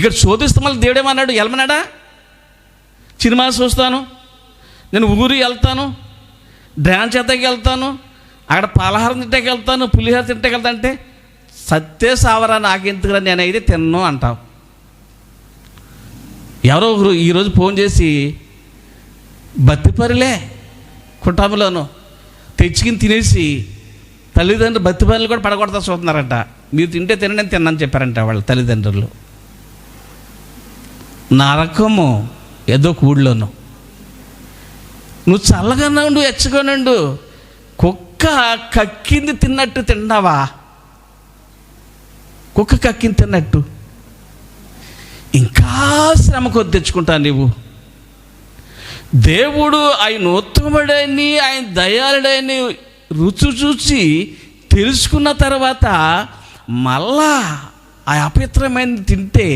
ఇక్కడ శోధిస్తే మళ్ళీ దేవుడేమన్నాడు? వెళ్ళమన్నాడా? సినిమా చూస్తాను, నేను ఊరి వెళ్తాను, డ్యాన్స్ చేతకి వెళ్తాను, అక్కడ పలహారం తింటాకి వెళ్తాను, పులిహార తింటాకి వెళ్తాను అంటే సత్తే సావరా నాకెందుకురా, నేనైతే తిన్ను అంటావు. ఎవరో ఈరోజు ఫోన్ చేసి బత్తిపరిలే కుటుంబంలోనూ తెచ్చుకుని తినేసి తల్లిదండ్రులు బత్తిపరిలు కూడా పడగొడతా చూస్తున్నారంట. మీరు తింటే తినండి, తిన్నాను చెప్పారంట వాళ్ళ తల్లిదండ్రులు. నరకము ఏదో ఊళ్ళోను. నువ్వు చల్లగా ఉండు, ఎచ్చగానుండు. కుక్క కక్కింది తిన్నట్టు తిన్నావా? కుక్క కక్కింది తిన్నట్టు ఇంకా శ్రమ కొద్ది తెచ్చుకుంటావు నీవు. దేవుడు ఆయన ఉత్తముడని, ఆయన దయాళుడని రుచి చూసి తెలుసుకున్న తర్వాత మళ్ళా ఆ అపవిత్రమైనది తింటే